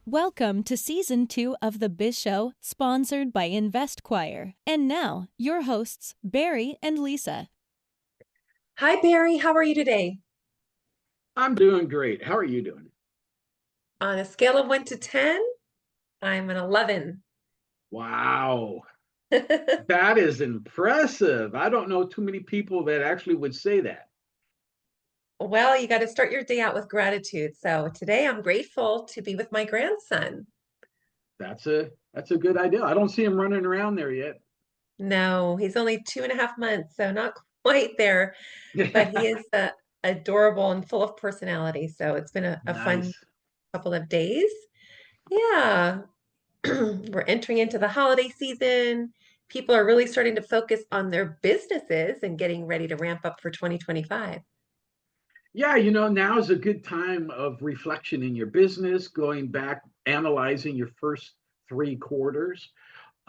Welcome to Season 2 of the Biz Show, sponsored by InvestQuire. And now, your hosts, Barry and Lisa. Hi, Barry. How are you today? I'm doing great. How are you doing? On a scale of 1 to 10, I'm an 11. Wow, that is impressive. I don't know too many people that actually would say that. Well, you got to start your day out with gratitude. So today I'm grateful to be with my grandson. That's a good idea. I don't see him running around there yet. No, he's only 2.5 months, so not quite there, but he is adorable and full of personality. So it's been a fun Nice. couple of days. Yeah. We're entering into the holiday season. People are really starting to focus on their businesses and getting ready to ramp up for 2025. Yeah, now is a good time of reflection in your business, going back, analyzing your first three quarters.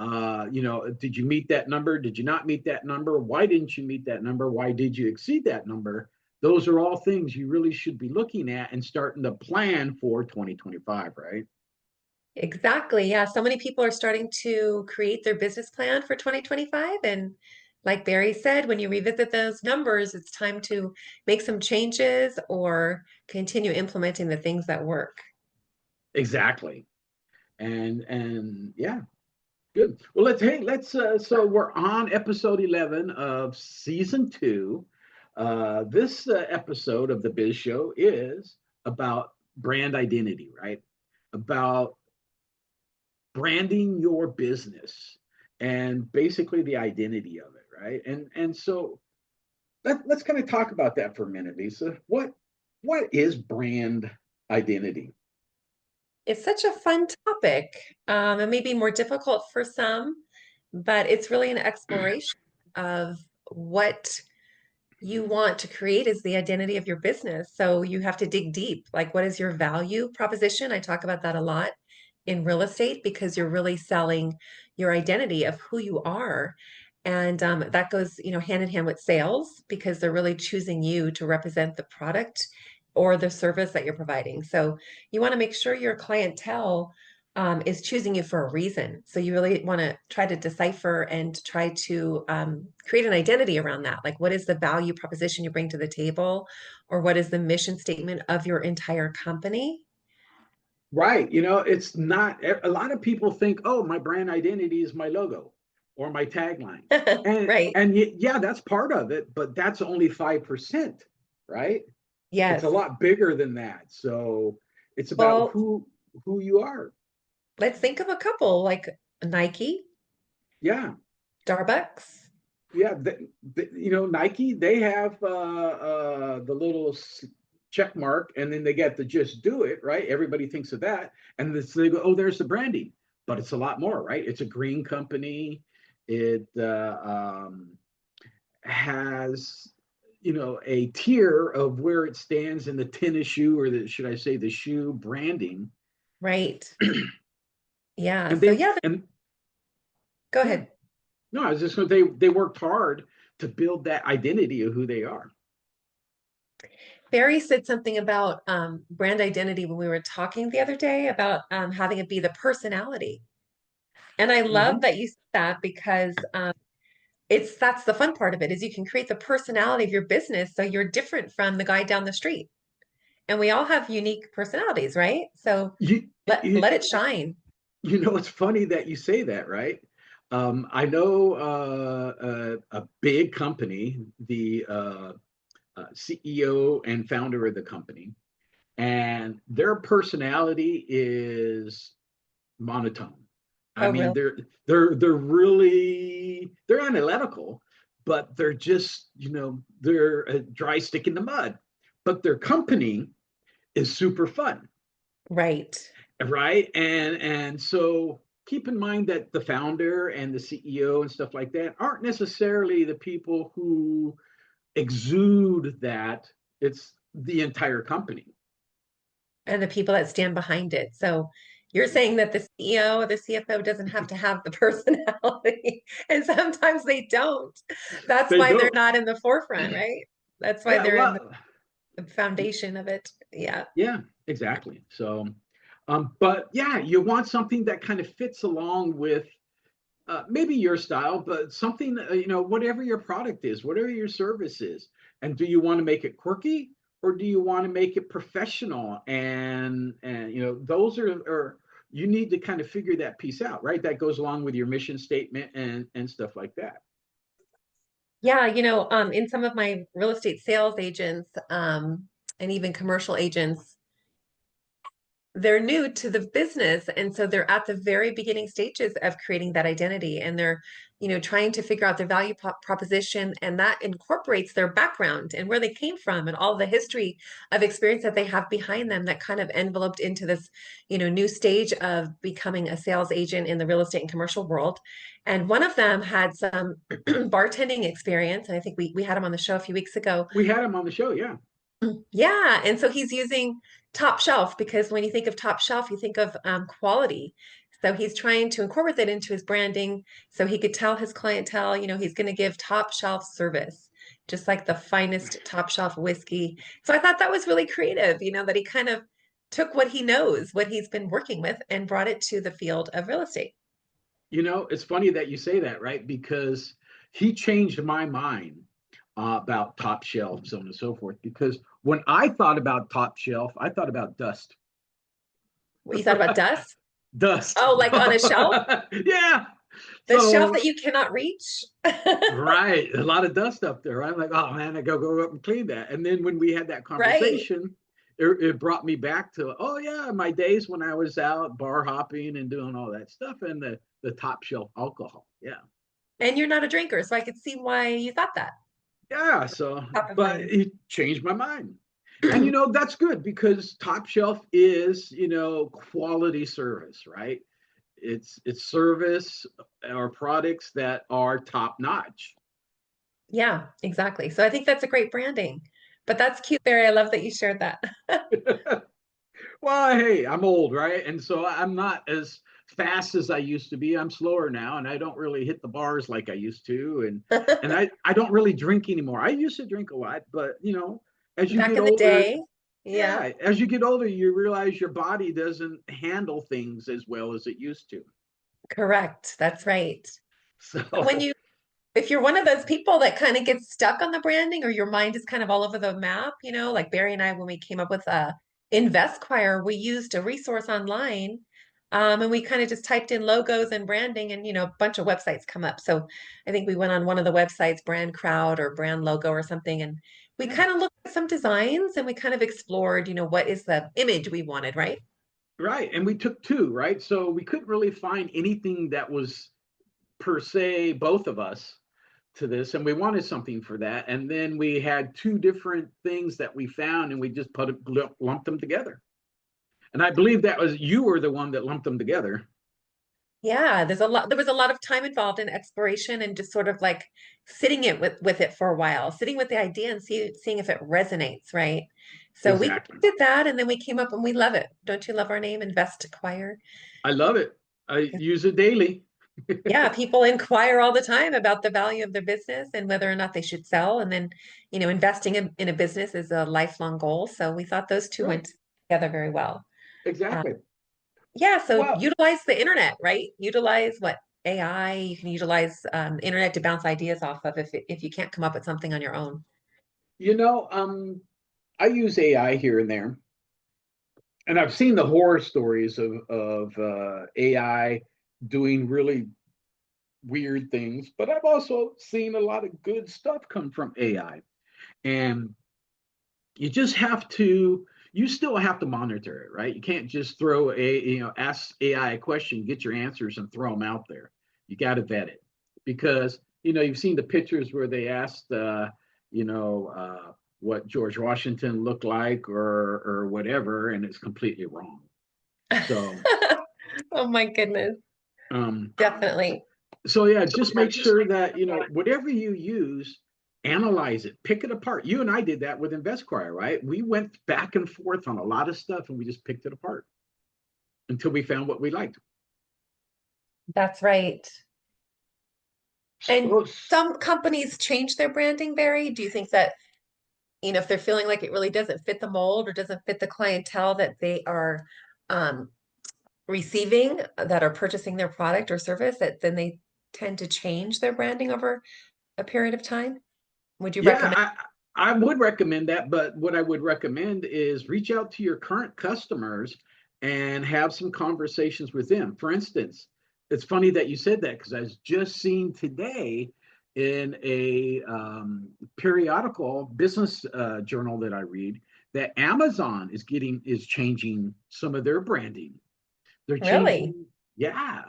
Did you meet that number? Did you not meet that number? Why didn't you meet that number? Why did you exceed that number? Those are all things you really should be looking at and starting to plan for 2025, right? Exactly. Yeah. So many people are starting to create their business plan for 2025. And like Barry said, when you revisit those numbers, it's time to make some changes or continue implementing the things that work. Exactly. And yeah, good. Well, let's so we're on episode 11 of season 2. This episode of the Biz Show is about brand identity, right? About branding your business and basically the identity of it, right? And so let's kind of talk about that for a minute, Lisa. What is brand identity? It's such a fun topic. It may be more difficult for some, but it's really an exploration of what you want to create as the identity of your business. So you have to dig deep. Like, what is your value proposition? I talk about that a lot in real estate because you're really selling your identity of who you are. And that goes, hand in hand with sales because they're really choosing you to represent the product or the service that you're providing. So you want to make sure your clientele is choosing you for a reason. So you really want to try to decipher and try to create an identity around that. Like, what is the value proposition you bring to the table, or what is the mission statement of your entire company? Right. It's not a lot of people think, oh, my brand identity is my logo or my tagline. And Right. and yeah, that's part of it, but that's only 5%, right? It's a Yes. lot bigger than that. So it's about Well, who you are. let's think of a couple like Nike, Yeah. Starbucks. Yeah, Nike, they have the little check mark, and then they get to just do it, right? Everybody thinks of that, and this, they go, oh, there's the branding, but it's a lot more, right? It's a green company. It has, a tier of where it stands in the tennis shoe, or the, should I say, the shoe branding, Right. Yeah. and So they yeah, and go yeah, ahead. no, I was just going to they worked hard to build that identity of who they are. Barry said something about brand identity when we were talking the other day about having it be the personality. And I love Mhm. that you said that because that's the fun part of it is you can create the personality of your business so you're different from the guy down the street. And we all have unique personalities, right? So You, let you, it shine. it's funny that you say that, right? I know a big company, the CEO and founder of the company, and their personality is monotone. I Oh, mean, really? they're really they're analytical, but they're just they're a dry stick in the mud. But their company is super fun, Right. right? And so keep in mind that the founder and the CEO and stuff like that aren't necessarily the people who exude that. It's the entire company. And the people that stand behind it. So you're saying that the CEO or the CFO doesn't have to have the personality, and sometimes they don't. That's They why they're don't. not in the forefront, right? That's why Yeah, they're in well, the foundation of it. Yeah. yeah, exactly. So, But yeah, you want something that kind of fits along with maybe your style, but something, whatever your product is, whatever your service is. And do you want to make it quirky or do you want to make it professional? And those are you need to kind of figure that piece out, right? That goes along with your mission statement and stuff like that. Yeah, in some of my real estate sales agents, and even commercial agents, they're new to the business. And so they're at the very beginning stages of creating that identity. And they're, trying to figure out their value proposition. And that incorporates their background and where they came from and all the history of experience that they have behind them that kind of enveloped into this, new stage of becoming a sales agent in the real estate and commercial world. And one of them had some bartending experience. And I think we had him on the show a few weeks ago. We had him on the show, yeah. Yeah. And so he's using top shelf because when you think of top shelf, you think of quality. So he's trying to incorporate that into his branding so he could tell his clientele, he's going to give top shelf service, just like the finest top shelf whiskey. So I thought that was really creative, that he kind of took what he knows, what he's been working with, and brought it to the field of real estate. It's funny that you say that, right? Because he changed my mind about top shelf, so on and so forth. Because when I thought about top shelf, I thought about dust. What you thought about dust? Dust. Oh, like on a shelf? Yeah. The shelf that you cannot reach? Right. A lot of dust up there. I'm like, oh man, I go up and clean that. And then when we had that conversation, it brought me back to, oh yeah, my days when I was out bar hopping and doing all that stuff and the top shelf alcohol. Yeah. And you're not a drinker, so I could see why you thought that. Yeah. So, but it changed my mind. And that's good because top shelf is, quality service, right? It's service or products that are top notch. Yeah, exactly. So I think that's a great branding. But that's cute, Barry. I love that you shared that. Well, hey, I'm old, right? And so I'm not as fast as I used to be. I'm slower now, and I don't really hit the bars like I used to. And I don't really drink anymore. I used to drink a lot, but as you Back get in the older, day, yeah. as you get older, you realize your body doesn't handle things as well as it used to. Correct. That's right. So When if you're one of those people that kind of gets stuck on the branding or your mind is kind of all over the map, like Barry and I, when we came up with InvestQuire, we used a resource online, and we kind of just typed in logos and branding and, a bunch of websites come up. So I think we went on one of the websites, Brand Crowd or Brand Logo or something, and we yeah. kind of looked at some designs and we kind of explored, what is the image we wanted, right? Right. And we took two, right? So we couldn't really find anything that was per se both of us to this. And we wanted something for that. And then we had two different things that we found and we just lumped them together. And I believe that was you were the one that lumped them together. Yeah, there was a lot of time involved in exploration and just sort of like sitting it with it for a while, sitting with the idea and seeing if it resonates, right? So we Exactly. did that and then we came up and we love it. Don't you love our name, InvestQuire? I love it. I use it daily. Yeah, people inquire all the time about the value of their business and whether or not they should sell. And then, investing in a business is a lifelong goal. So we thought those two Right. went together very well. Uh, Exactly. Yeah, so Well, utilize the internet, right? Utilize what AI, you can utilize internet to bounce ideas off of if you can't come up with something on your own. you know, um, I use AI here and there, and I've seen the horror stories of AI doing really weird things, but I've also seen a lot of good stuff come from AI. And you just have to, you still have to monitor it, right? You can't just ask AI a question, get your answers, and throw them out there. You got to vet it because you've seen the pictures where they asked, what George Washington looked like or whatever, and it's completely wrong. So, Oh my goodness. um, Definitely. so yeah, just make sure that whatever you use, analyze it, pick it apart. You and I did that with InvestQuire, right? We went back and forth on a lot of stuff, and we just picked it apart until we found what we liked. That's right. And So, some companies change their branding, Barry. Do you think that, if they're feeling like it really doesn't fit the mold or doesn't fit the clientele that they are receiving that are purchasing their product or service that then they tend to change their branding over a period of time? Would you Yeah, recommend? I would recommend that, but what I would recommend is reach out to your current customers and have some conversations with them. For instance, it's funny that you said that because I was just seeing today in a periodical business journal that I read that Amazon is changing some of their branding. They're Really? changing, yeah,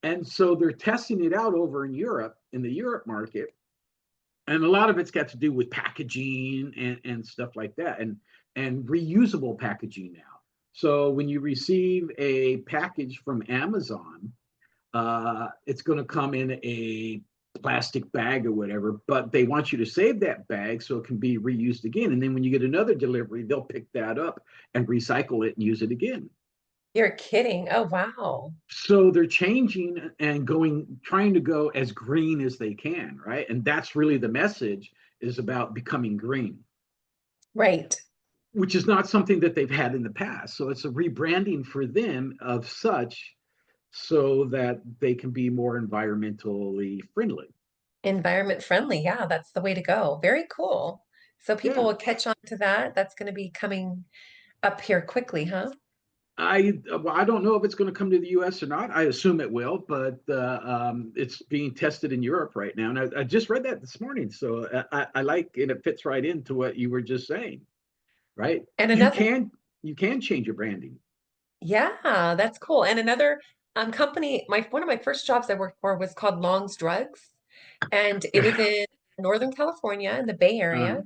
and so they're testing it out over in Europe in the Europe market, and a lot of it's got to do with packaging and stuff like that, and reusable packaging now. So when you receive a package from Amazon, it's going to come in a plastic bag or whatever, but they want you to save that bag so it can be reused again. And then when you get another delivery, they'll pick that up and recycle it and use it again. You're kidding. Oh, wow. So they're changing and trying to go as green as they can, right? And that's really the message, is about becoming green, Right. which is not something that they've had in the past. So it's a rebranding for them of such so that they can be more environmentally friendly. Environment friendly. Yeah, that's the way to go. Very cool. So people Yeah. will catch on to that. That's going to be coming up here quickly, huh? I don't know if it's going to come to the U.S. or not. I assume it will, but it's being tested in Europe right now. And I just read that this morning, so I like, and it fits right into what you were just saying, right? And You another, can you can change your branding. yeah, that's cool. And another company, my one of my first jobs I worked for was called Long's Drugs, and it was in Northern California in the Bay Uh, Area.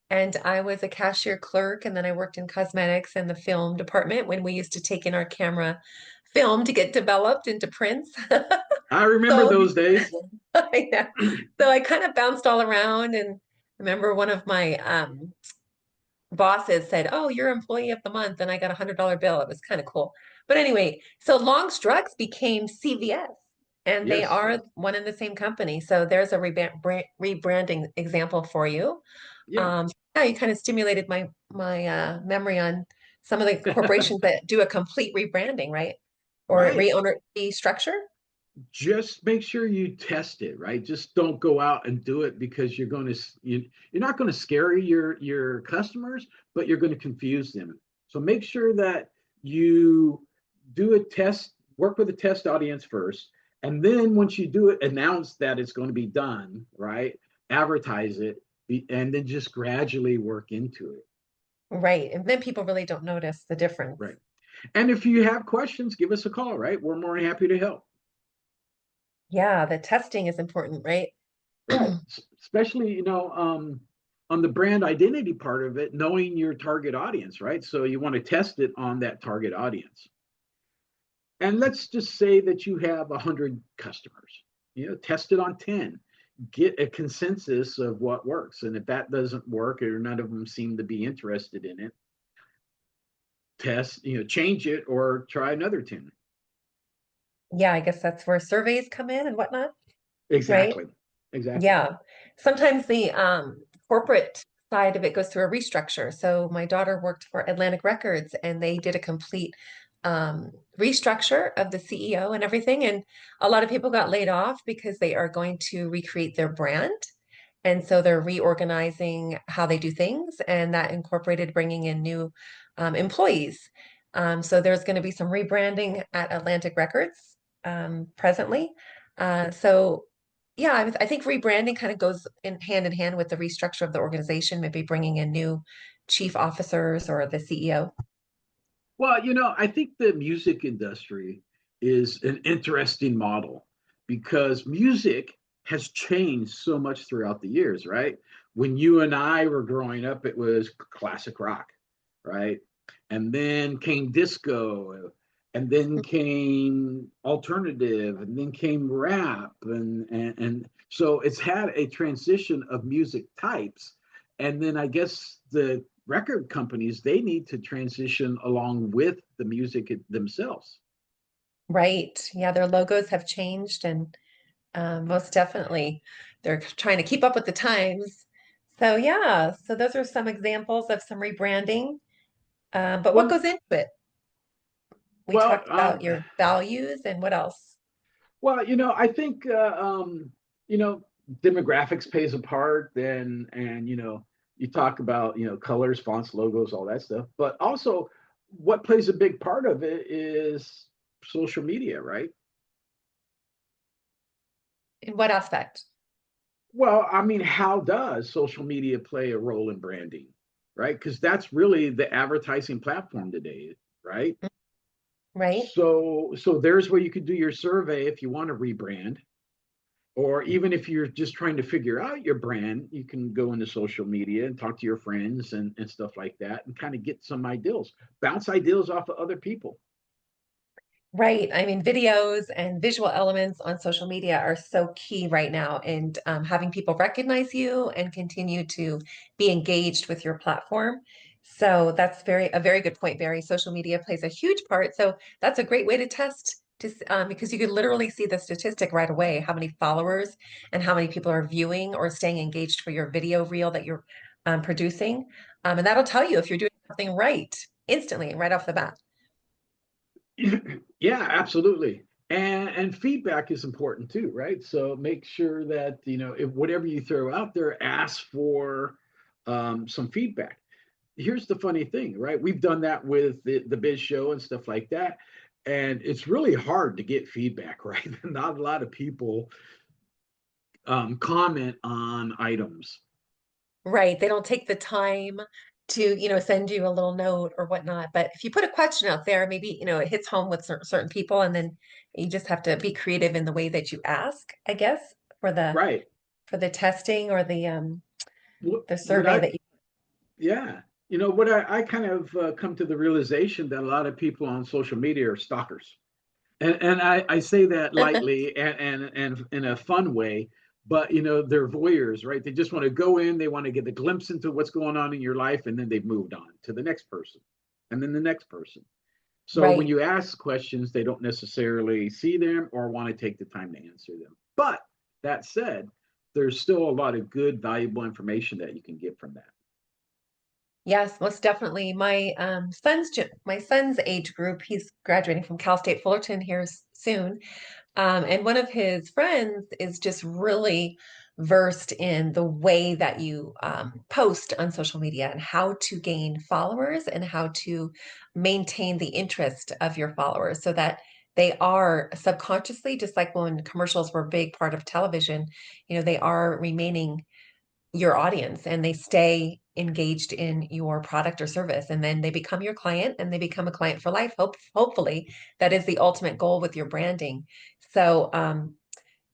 And I was a cashier clerk, and then I worked in cosmetics and the film department when we used to take in our camera film to get developed into prints. I remember So those days. yeah. So I kind of bounced all around and remember one of my bosses said, "Oh, you're employee of the month," and I got $100 bill. It was kind of cool. But anyway, so Long's Drugs became CVS, and they Yes. are one and the same company. So there's a rebranding example for you. Yeah. Yeah, you kind of stimulated my memory on some of the corporations that do a complete rebranding, right? Or Right. reowner restructure. Just make sure you test it, right? Just don't go out and do it because you're not going to scare your customers, but you're going to confuse them. So make sure that you do a test, work with a test audience first, and then once you do it, announce that it's going to be done, right? Advertise it, and then just gradually work into it, Right. And then people really don't notice the difference. right? And if you have questions, give us a call, right? We're more than happy to help. Yeah, the testing is important, right? Right. Especially, on the brand identity part of it, knowing your target audience, right? So you want to test it on that target audience. And let's just say that you have 100 customers, test it on 10, get a consensus of what works. And if that doesn't work or none of them seem to be interested in it, change it or try another 10. Yeah, I guess that's where surveys come in and whatnot, right? Exactly. Exactly. Yeah. Sometimes the corporate side of it goes through a restructure. So my daughter worked for Atlantic Records and they did a complete restructure of the CEO and everything. And a lot of people got laid off because they are going to recreate their brand. And so they're reorganizing how they do things, and that incorporated bringing in new employees. So there's going to be some rebranding at Atlantic Records presently. So yeah, I think rebranding kind of goes in hand with the restructure of the organization, maybe bringing in new chief officers or the CEO. Well, I think the music industry is an interesting model because music has changed so much throughout the years, right? When you and I were growing up, it was classic rock, right? And then came disco, and then came alternative, and then came rap, and so it's had a transition of music types. And then I guess the record companies, they need to transition along with the music themselves. Right. Yeah, their logos have changed and most definitely they're trying to keep up with the times. So yeah, so those are some examples of some rebranding. But what Well, goes into it? We Well, talked about your values and what else? well, I think you know, demographics plays a part, and you talk about colors, fonts, logos, all that stuff. But also, what plays a big part of it is social media, right? In what aspect? Well, I mean, how does social media play a role in branding, right? Because that's really the advertising platform today, right? Right? So there's where you could do your survey if you want to rebrand, or even if you're just trying to figure out your brand, you can go into social media and talk to your friends and stuff like that and kind of get some ideals, bounce ideas off of other people. Right. I mean, videos and visual elements on social media are so key right now, and having people recognize you and continue to be engaged with your platform. So that's a very good point, Barry. Social media plays a huge part. So that's a great way to test because you could literally see the statistic right away, how many followers and how many people are viewing or staying engaged for your video reel that you're producing. And that'll tell you if you're doing something right instantly, right off the bat. Yeah, absolutely. And feedback is important too, right? So make sure that if whatever you throw out there, ask for some feedback. Here's the funny thing, right? We've done that with the Biz Show and stuff like that, and it's really hard to get feedback, right? Not a lot of people comment on items. Right. They don't take the time to, send you a little note or whatnot. But if you put a question out there, maybe, it hits home with certain people, and then you just have to be creative in the way that you ask, I guess, for the Right. for the testing or the What survey I, that you. yeah, what I kind of come to the realization that a lot of people on social media are stalkers. And I say that lightly and in a fun way, but they're voyeurs, right? They just want to go in, they want to get a glimpse into what's going on in your life, and then they've moved on to the next person, and then the next person. So when Right. you ask questions, they don't necessarily see them or want to take the time to answer them. But that said, there's still a lot of good, valuable information that you can get from that. Yes, most definitely. My son's age group, he's graduating from Cal State Fullerton here soon. And one of his friends is just really versed in the way that you post on social media and how to gain followers and how to maintain the interest of your followers so that they are subconsciously, just like when commercials were a big part of television, they are remaining your audience and they stay engaged in your product or service, and then they become your client and they become a client for life. Hopefully that is the ultimate goal with your branding. So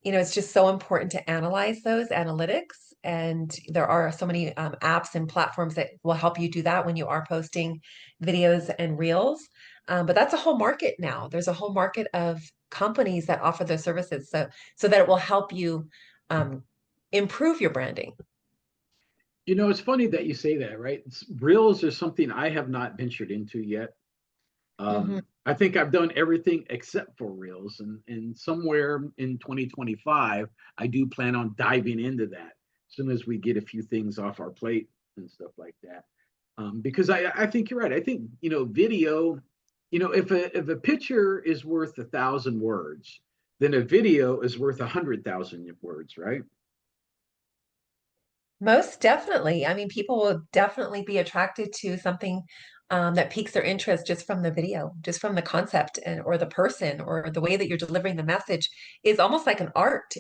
it's just so important to analyze those analytics, and there are so many apps and platforms that will help you do that when you are posting videos and reels. But that's a whole market now. There's a whole market of companies that offer those services, so that it will help you um, improve your branding. It's funny that you say that, right? Reels is something I have not ventured into yet. Mhm. I think I've done everything except for Reels, and somewhere in 2025, I do plan on diving into that as soon as we get a few things off our plate and stuff like that. Because I think you're right. I think video. If a picture is worth 1,000 words, then a video is worth 100,000 words, right? Most definitely. I mean, people will definitely be attracted to something that piques their interest just from the video, just from the concept and or the person or the way that you're delivering the message is almost like an art.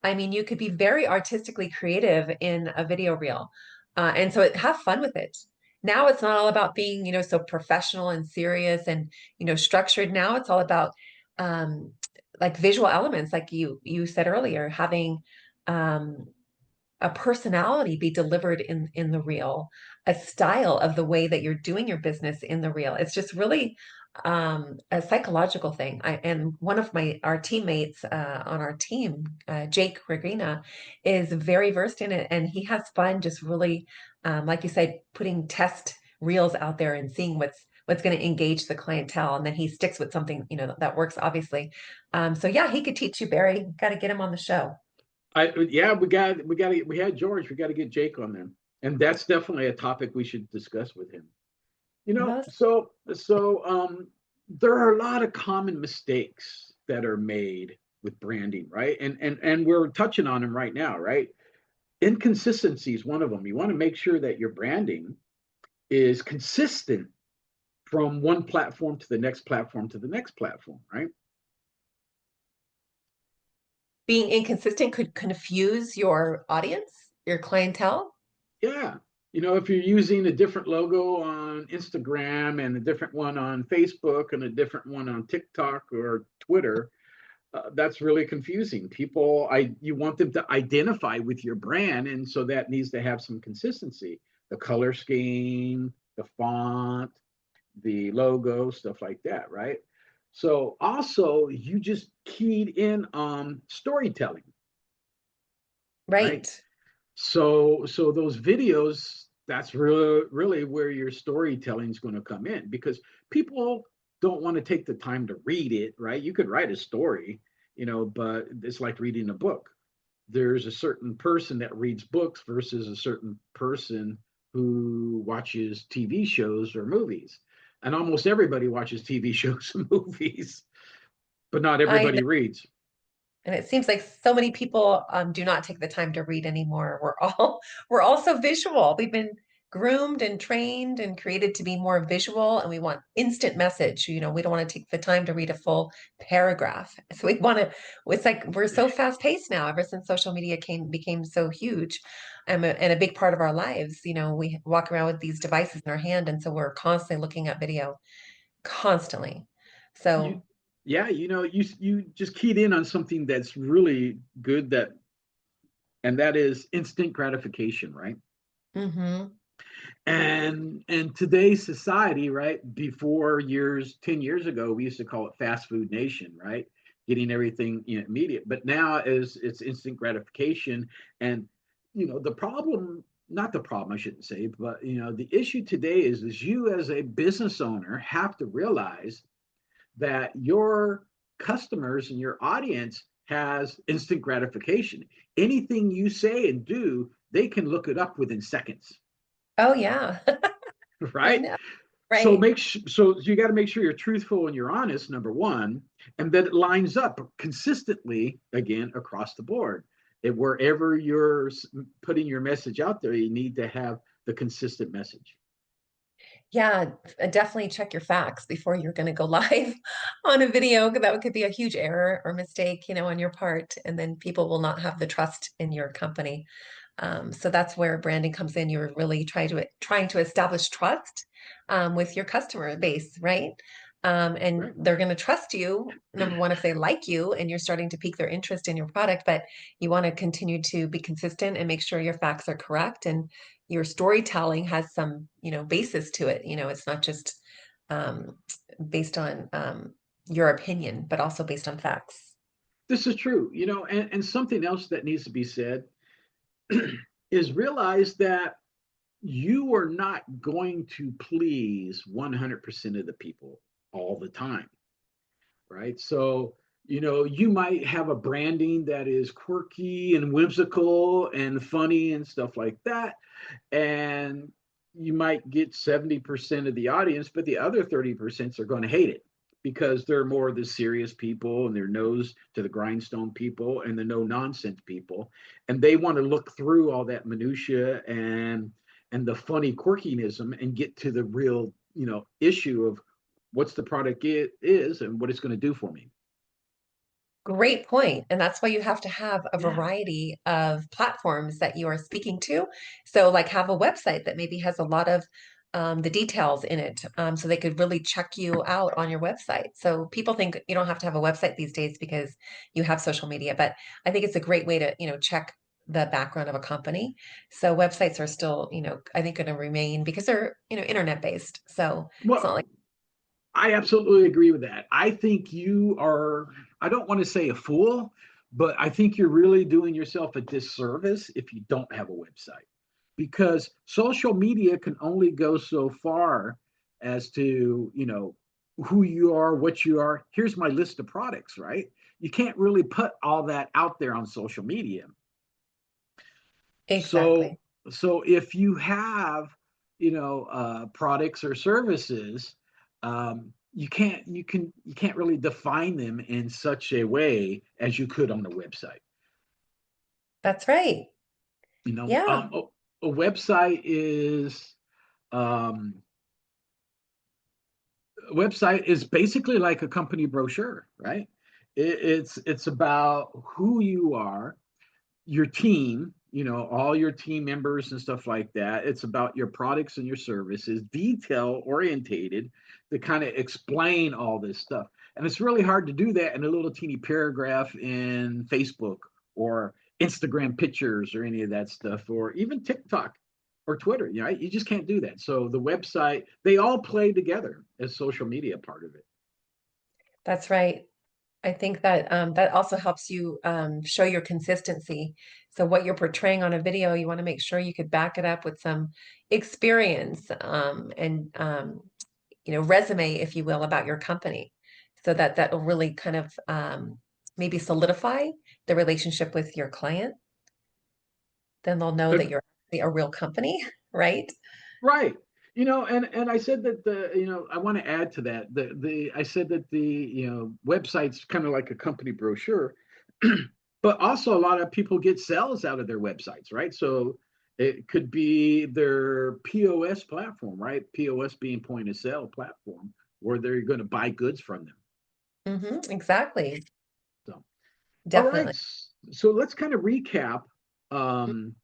I mean, you could be very artistically creative in a video reel, and so have fun with it. Now it's not all about being, so professional and serious and structured. Now it's all about um, like visual elements, like you said earlier, having um, a personality be delivered in the reel, a style of the way that you're doing your business in the reel. It's just really a psychological thing. And one of our teammates on our team, Jake Regrina, is very versed in it, and he has fun just really, like you said, putting test reels out there and seeing what's going to engage the clientele, and then he sticks with something that works, obviously. So yeah, he could teach you, Barry. Got to get him on the show. Yeah, we had George. We got to get Jake on there, and that's definitely a topic we should discuss with him. Most So there are a lot of common mistakes that are made with branding, right? And we're touching on them right now, right? Inconsistency is one of them. You want to make sure that your branding is consistent from one platform to the next platform to the next platform, right? Being inconsistent could confuse your audience, your clientele. Yeah. If you're using a different logo on Instagram and a different one on Facebook and a different one on TikTok or Twitter, that's really confusing. You want them to identify with your brand, and so that needs to have some consistency. The color scheme, the font, the logo, stuff like that, right? So also, you just keyed in on storytelling, right? Right. So those videos, that's really where your storytelling is going to come in, because people don't want to take the time to read it, right? You could write a story, but it's like reading a book. There's a certain person that reads books versus a certain person who watches TV shows or movies. And almost everybody watches TV shows and movies, but not I know. everybody reads. And it seems like so many people do not take the time to read anymore. We're all so visual. We've been groomed and trained and created to be more visual, and we want instant message. We don't want to take the time to read a full paragraph. So we want to. It's like we're so fast paced now. Ever since social media became so huge, and a big part of our lives. We walk around with these devices in our hand, and so we're constantly looking at video, constantly. You, So. yeah, you just keyed in on something that's really good, and that is instant gratification, right? Mm-hmm. And today's society, right? Before 10 years ago, we used to call it fast food nation, right? Getting everything immediate. But now it's instant gratification. And the problem, not the problem, I shouldn't say, but the issue today is you as a business owner have to realize that your customers and your audience has instant gratification. Anything you say and do, they can look it up within seconds, Oh yeah. I right? know. So Right. you got to make sure you're truthful and you're honest, number one, and that it lines up consistently again across the board. Wherever you're putting your message out there, you need to have the consistent message. Yeah, definitely check your facts before you're going to go live on a video. That could be a huge error or mistake, on your part, and then people will not have the trust in your company. So that's where branding comes in. You're really trying to establish trust with your customer base, right? And Right. they're going to trust you, number one, if they like you and you're starting to pique their interest in your product, but you want to continue to be consistent and make sure your facts are correct and your storytelling has some, basis to it. It's not just um, based on your opinion, but also based on facts. This is true, and something else that needs to be said is realize that you are not going to please 100% of the people all the time, right? So, you might have a branding that is quirky and whimsical and funny and stuff like that. And you might get 70% of the audience, but the other 30% are going to hate it because they're more the serious people and their nose to the grindstone people and the no nonsense people. And they want to look through all that minutia and the funny quirkinism and get to the real, issue of what's the product is and what it's going to do for me. Great point. And that's why you have to have a Yeah. variety of platforms that you are speaking to. So, like, have a website that maybe has a lot of the details in it, so they could really check you out on your website. So, people think you don't have to have a website these days because you have social media, but I think it's a great way to, check the background of a company. So, websites are still, I think going to remain because they're, internet based. So, it's not Well, like, I absolutely agree with that. I think you are, I don't want to say a fool, but I think you're really doing yourself a disservice if you don't have a website, because social media can only go so far as to, who you are, what you are. Here's my list of products, right? You can't really put all that out there on social media. So, exactly. so if you have, products or services, you can't really define them in such a way as you could on a website. That's right. You know, Yeah, a website is um, a website is basically like a company brochure, right? It's about who you are, your team, all your team members and stuff like that. It's about your products and your services, detail orientated to kind of explain all this stuff. And it's really hard to do that in a little teeny paragraph in Facebook or Instagram pictures or any of that stuff, or even TikTok or Twitter. You just can't do that. So the website, they all play together as social media part of it. that's right. I think that that also helps you show your consistency. So what you're portraying on a video, you want to make sure you could back it up with some experience and resume, if you will, about your company, so that that will really kind of maybe solidify the relationship with your client. Then they'll know that you're actually a real company, right? Right. And I said that I want to add to that. I said that the, website's kind of like a company brochure, but also a lot of people get sales out of their websites, right? So it could be their POS platform, right? POS being point of sale platform, where they're going to buy goods from them. Exactly. So, all right. Definitely. So let's kind of recap um,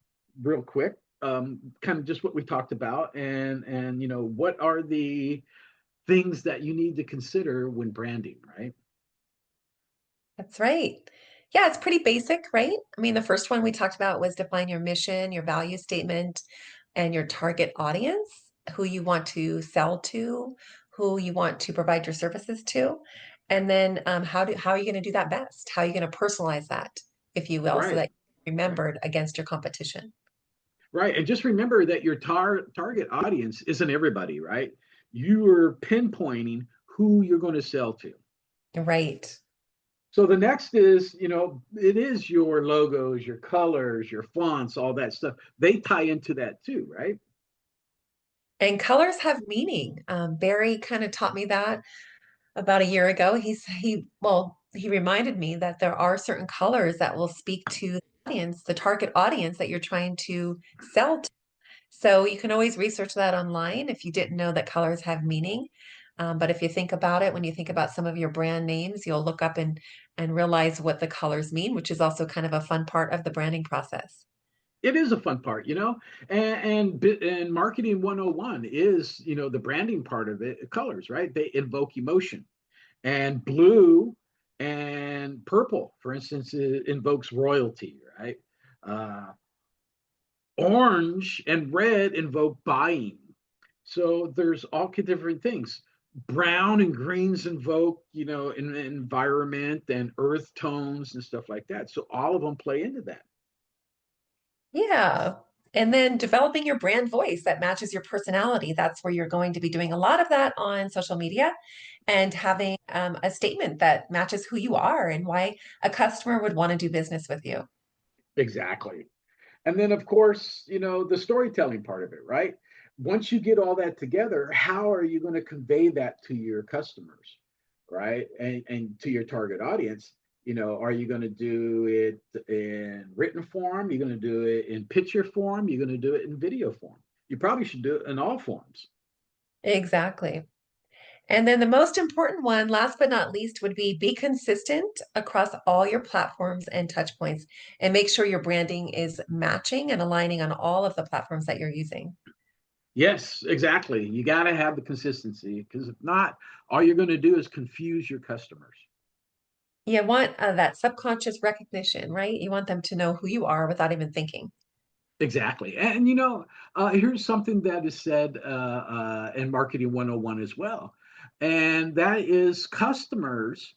real quick, kind of just what we talked about, and what are the things that you need to consider when branding, right? That's right. Yeah, it's pretty basic, right? I mean, the first one we talked about was define your mission, your value statement, and your target audience, who you want to sell to, who you want to provide your services to. And then how are you going to do that best? How are you going to personalize that, if you will, so Right. that you're Right. remembered against your competition? Right. And just remember that your target audience isn't everybody, right? You are pinpointing who you're going to sell to. Right. So the next is, it is your logos, your colors, your fonts, all that stuff. They tie into that too, right? And colors have meaning. Barry kind of taught me that about a year ago. He reminded me that there are certain colors that will speak to the audience, the target audience that you're trying to sell to. So you can always research that online if you didn't know that colors have meaning. But if you think about it, when you think about some of your brand names, you'll look up and realize what the colors mean, which is also kind of a fun part of the branding process. It is a fun part, and marketing 101 is, the branding part of it, colors, right? They invoke emotion. And blue and purple, for instance, it invokes royalty, right? Uh, Orange and red invoke buying. So there's all different things. Brown and greens invoke, environment and earth tones and stuff like that. So all of them play into that. Yeah. And then developing your brand voice that matches your personality. That's where you're going to be doing a lot of that on social media and having a statement that matches who you are and why a customer would want to do business with you. Exactly. And then, of course, the storytelling part of it, right? Once you get all that together, how are you going to convey that to your customers, right? And to your target audience? Are you going to do it in written form? You're going to do it in picture form? You're going to do it in video form? You probably should do it in all forms. Exactly. And then the most important one, last but not least, would be consistent across all your platforms and touch points and make sure your branding is matching and aligning on all of the platforms that you're using. Yes, exactly. You got to have the consistency, because if not, all you're going to do is confuse your customers. You want that subconscious recognition, right? You want them to know who you are without even thinking. Exactly. And here's something that is said in Marketing 101 as well. And that is customers,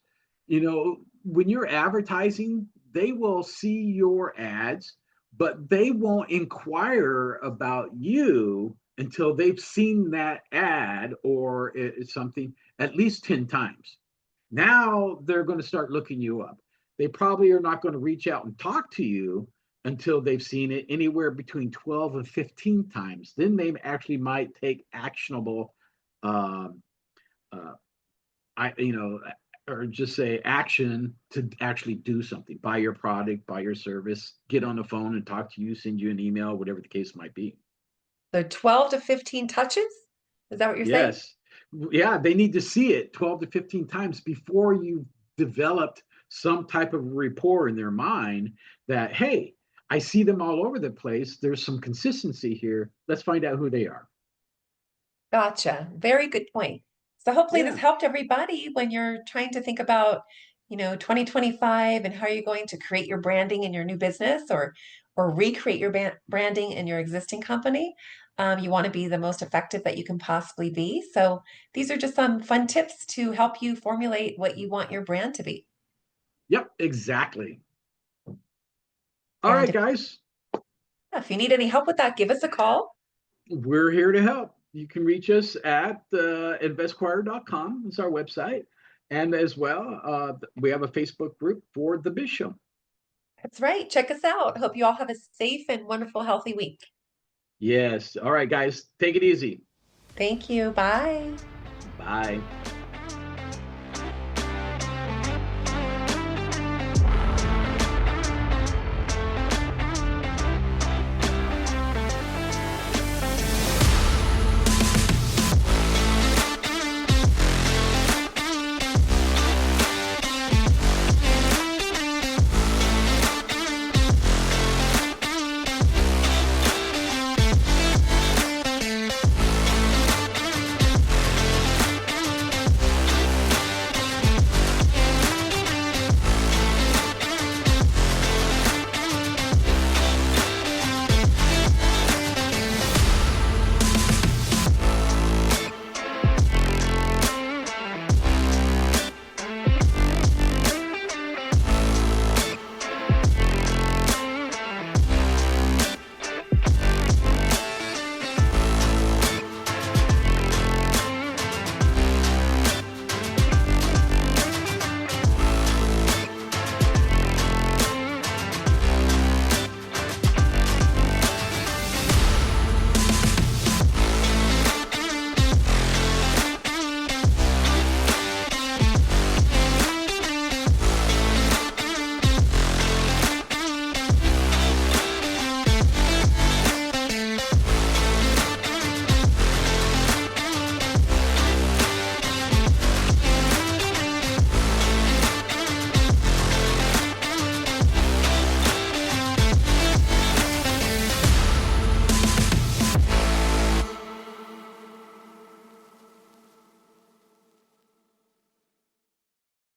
when you're advertising, they will see your ads, but they won't inquire about you until they've seen that ad or it's something at least 10 times. Now they're going to start looking you up. They probably are not going to reach out and talk to you until they've seen it anywhere between 12 and 15 times. Then they actually might take actionable um, uh, or just say action to actually do something. Buy your product, buy your service, get on the phone and talk to you, send you an email, whatever the case might be. So 12 to 15 touches? Is that what you're saying? Yes. Yeah, they need to see it 12 to 15 times before you've developed some type of rapport in their mind that, hey, I see them all over the place. There's some consistency here. Let's find out who they are. Gotcha. Very good point. So hopefully this Yeah. helped everybody when you're trying to think about, 2025 and how you're going to create your branding in your new business or recreate your branding in your existing company. You want to be the most effective that you can possibly be. So these are just some fun tips to help you formulate what you want your brand to be. Yep, exactly. All And right, guys. if you need any help with that, give us a call. We're here to help. You can reach us at investquire.com. It's our website. And as well, we have a Facebook group for the Biz Show. That's right. Check us out. Hope you all have a safe and wonderful, healthy week. Yes. All right, guys. Take it easy. Thank you. Bye. Bye.